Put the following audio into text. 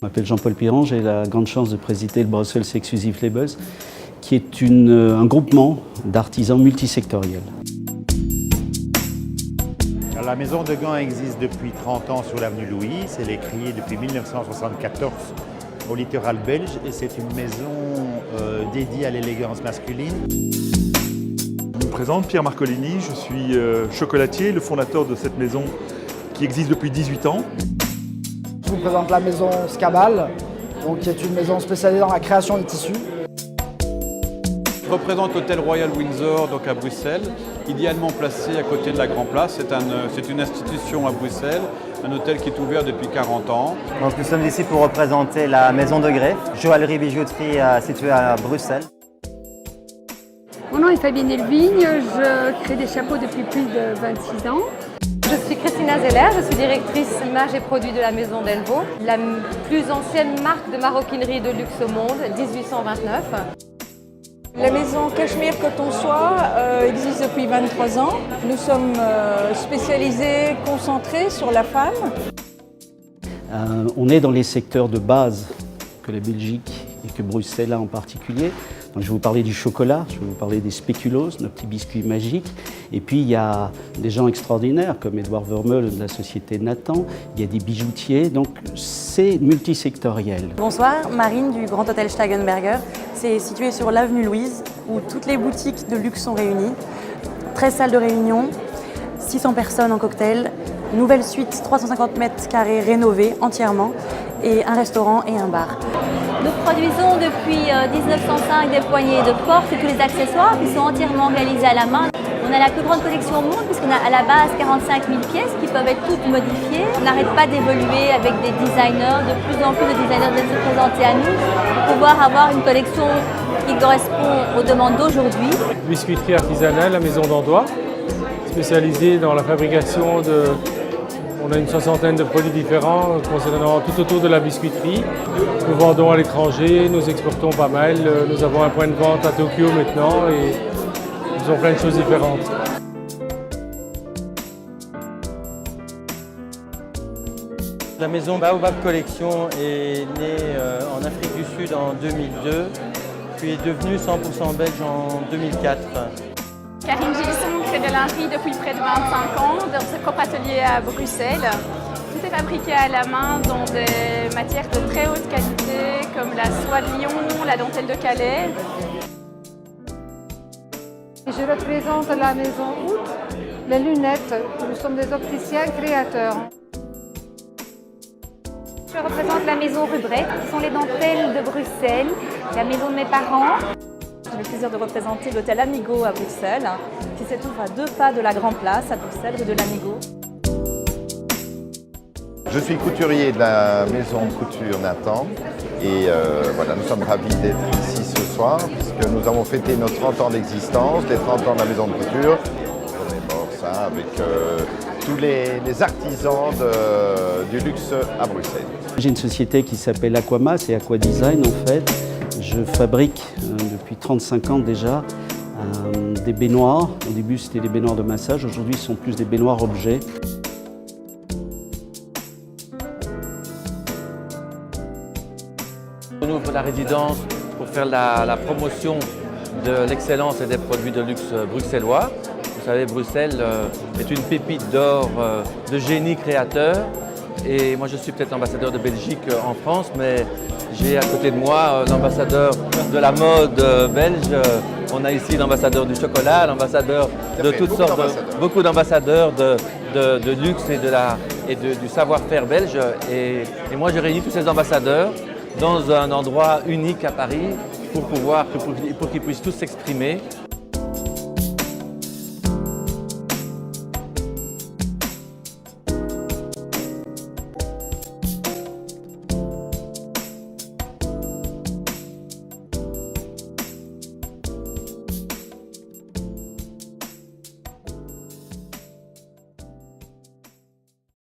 Je m'appelle Jean-Paul Piron, j'ai la grande chance de présider le Brussels Exclusive Labels, qui est un groupement d'artisans multisectoriels. La maison de Gand existe depuis 30 ans sur l'avenue Louise. Elle est créée depuis 1974 au littoral belge et c'est une maison dédiée à l'élégance masculine. Je me présente, Pierre Marcolini, je suis chocolatier, le fondateur de cette maison qui existe depuis 18 ans. Je vous présente la maison Scabal, qui est une maison spécialisée dans la création de tissus. Je représente l'hôtel Royal Windsor donc à Bruxelles, idéalement placé à côté de la Grand Place. C'est une institution à Bruxelles, un hôtel qui est ouvert depuis 40 ans. Donc nous sommes ici pour représenter la maison de greffe, joaillerie bijouterie située à Bruxelles. Mon nom est Fabienne Elvigne, je crée des chapeaux depuis plus de 26 ans. Je suis Christina Zeller, je suis directrice image et produits de la maison Delvaux, la plus ancienne marque de maroquinerie de luxe au monde, 1829. La maison Cachemire Coton Soie existe depuis 23 ans. Nous sommes spécialisés, concentrés sur la femme. On est dans les secteurs de base que la Belgique et que Bruxelles a en particulier. Donc, je vais vous parler du chocolat, je vais vous parler des spéculoos, nos petits biscuits magiques. Et puis il y a des gens extraordinaires comme Edouard Vermeul de la société Nathan, il y a des bijoutiers, donc c'est multisectoriel. Bonsoir, Marine du Grand Hôtel Steigenberger. C'est situé sur l'avenue Louise où toutes les boutiques de luxe sont réunies. 13 salles de réunion, 600 personnes en cocktail, nouvelle suite 350 mètres carrés rénovée entièrement et un restaurant et un bar. Nous produisons depuis 1905 des poignées de porte et tous les accessoires qui sont entièrement réalisés à la main. On a la plus grande collection au monde puisqu'on a à la base 45 000 pièces qui peuvent être toutes modifiées. On n'arrête pas d'évoluer avec des designers, de plus en plus de designers viennent se présenter à nous pour pouvoir avoir une collection qui correspond aux demandes d'aujourd'hui. Biscuiterie artisanale, la maison d'Andois, spécialisée dans la fabrication de... On a une soixantaine de produits différents concernant tout autour de la biscuiterie. Nous vendons à l'étranger, nous exportons pas mal. Nous avons un point de vente à Tokyo maintenant et nous avons plein de choses différentes. La maison Baobab Collection est née en Afrique du Sud en 2002, puis est devenue 100% belge en 2004. Karine Gilson crée de lingerie depuis près de 25 ans dans ce propre atelier à Bruxelles. Tout est fabriqué à la main dans des matières de très haute qualité comme la soie de Lyon, la dentelle de Calais. Je représente la maison Hout, les lunettes. Nous sommes des opticiens créateurs. Je représente la maison Rubrec, qui sont les dentelles de Bruxelles, la maison de mes parents. J'ai le plaisir de représenter l'hôtel Amigo à Bruxelles, qui se trouve à 2 pas de la Grand Place à Bruxelles, rue de l'Amigo. Je suis couturier de la maison de couture Nathan et voilà, nous sommes ravis d'être ici ce soir puisque nous avons fêté nos 30 ans d'existence, les 30 ans de la maison de couture. On commémore ça avec tous les artisans du luxe à Bruxelles. J'ai une société qui s'appelle Aquama, c'est Aqua Design en fait. Je fabrique depuis 35 ans déjà des baignoires. Au début c'était des baignoires de massage, aujourd'hui ce sont plus des baignoires objets. On ouvre la résidence pour faire la promotion de l'excellence et des produits de luxe bruxellois. Vous savez, Bruxelles est une pépite d'or de génie créateur. Et moi je suis peut-être l'ambassadeur de Belgique en France, mais j'ai à côté de moi l'ambassadeur de la mode belge. On a ici l'ambassadeur du chocolat, l'ambassadeur de toutes sortes, beaucoup d'ambassadeurs de luxe et du savoir-faire belge. Et moi j'ai réuni tous ces ambassadeurs dans un endroit unique à Paris pour qu'ils puissent tous s'exprimer